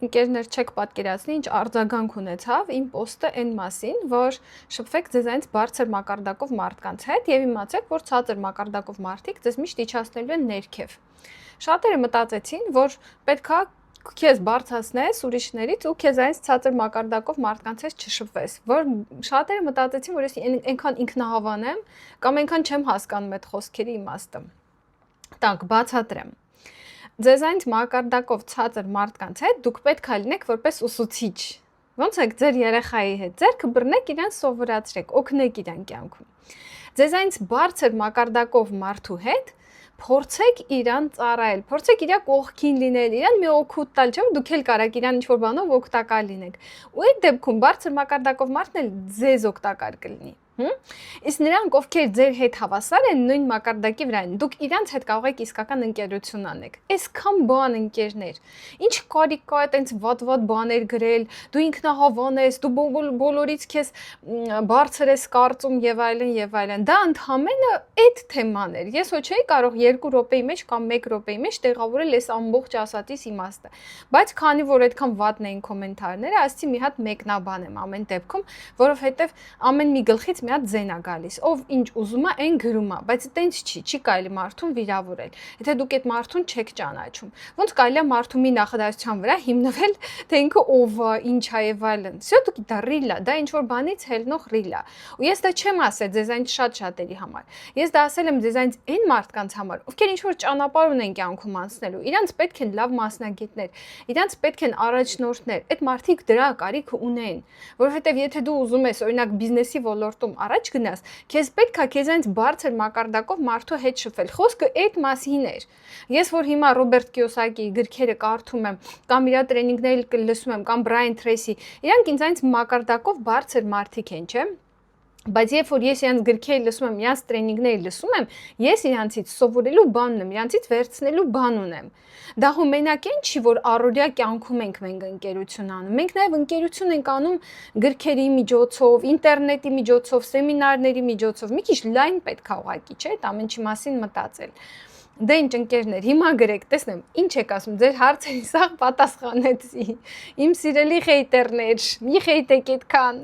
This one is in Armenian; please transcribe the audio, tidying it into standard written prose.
ընկերներ չեք պատկերացնի, ինչ արձագանք ունեցավ իմ պոստը այն մասին, որ շփվեք ձեզանից բարձր մակարդակով մարդկանց հետ եւ իմացեք, որ ցածր մակարդակով մարդիկ ձեզ միշտ իջացնելու են ներքև։ Շատերը մտածեցին, որ պետքա քեզ բարձրացնես ուրիշներից ու քեզ այնց ցածր մակարդակով մարդկանց հետ չշփվես, որ շատերը մտածեցին, որ ես այնքան ինքնահավան եմ կամ այնքան չեմ հասկանում այդ խոսքերի իմաստը։ Տակ բացատրեմ։ Ձեզանից մակարդակով ցածր մարդկանց հետ դուք պետք է լինեք որպես ուսուցիչ։ Ոնց եք ձեր երեխայի հետ, ձեռքը բռնեք իրան սովորացրեք, օգնեք իրան կյանքում։ Ձեզանից բարձր մակարդակով մարդու հետ փորձեք իրան ծառայել, փորձեք իրա կողքին լինել, իրան մի օգուտ տալ, չէ՞ դուք էլ կարաք իրան ինչ-որ բանով օգտակար լինեք։ Ու այդ դեպքում բարձր մակարդակով մարդն էլ ձեզ օգտակար կլինի։ Իսկ նրանք, ովքեր ձեր հետ հավասար են, նույն մակարդակի վրա են, դուք իրանց հետ կարող եք իսկական ընկերություն անեք։ Այսքան բան ընկերներ։ Ինչ կարիք կա այտենց վատ-վատ բաներ գրել, դու ինքնահավան ես, դու բոլորից քեզ բարձր ես կարծում եւ այլն եւ այլն։ Դա ընդհանրապես այդ թեման էր։ Ես ոչ էի կարող 2 րոպեի մեջ կամ 1 րոպեի մեջ տեղավորել այս ամբողջ ասածից իմաստը։ Բայց քանի որ այդքան վատն էին կոմենտարները, ասացի մի հատ մեկնաբան եմ ամեն դեպքում, որովհետեւ ամեն մի գլխից մի հատ ձեն է գալիս, ով ինչ ուզում է, այն գրում է, բայց այտենց չի կարելի մարդուն վիրավորել։ Եթե դուք այդ մարդուն չեք ճանաչում, ոնց կարելի է մարդու մի նախադասության վրա հիմնվել, թե ինքը ով է, ինչ է եւ այլն։ Всё դուք դա ռիլ է, դա ինչ որ բանից հելնող ռիլ է։ Ու ես դա չեմ ասել ձեզ այն շատ-շատերի համար։ Ես դա ասել եմ ձեզ այն մարդկանց համար, ովքեր ինչ որ ճանապարհ ունեն կյանքում անցնելու։ Իրանց պետք են լավ մասնագետներ, իրանց պետք են առաջնորդներ։ Այդ մարդիկ դրա կարիքը ունեն, որովհետեւ եթե դու ուզում ես օրինակ բիզնեսի ոլորտում առաջ գնաս, քեզ պետք է քեզանից բարձր մակարդակով մարդու հետ շփվել։ Խոսքը այդ մասին էր։ Ես որ հիմա Ռոբերտ Կիոսակիի գրքերը կարդում եմ, կամ իր տրեյնինգները լսում եմ, կամ Բրայան Թրեյսի, իրանք ինձանից մակարդակով բարձր մարդիկ են, չէ՞։ Բայց երբ որ ես իրանց գրքերը լսում եմ, իրանց տրեյնինգները լսում եմ, ես իրանցից սովորելու բան ունեմ, իրանցից վերցնելու բան ունեմ։ Դա մենակ այն չի, որ առօրյա կյանքում ենք մենք ընկերություն անում։ Մենք նաև ընկերություն ենք անում գրքերի միջոցով, ինտերնետի միջոցով, սեմինարների միջոցով։ Մի քիչ լայն պետք է ուղղակի, չէ՞, այդ ամեն ինչի մասին մտածել։ Դե ինչ ընկերներ, հիմա գրեք, տեսնեմ, ինչ եք ասում, ձեր հարցերին սաղ պատասխանեցի։ Իմ սիրելի հեյթերներ, մի հեյթեք այդքան։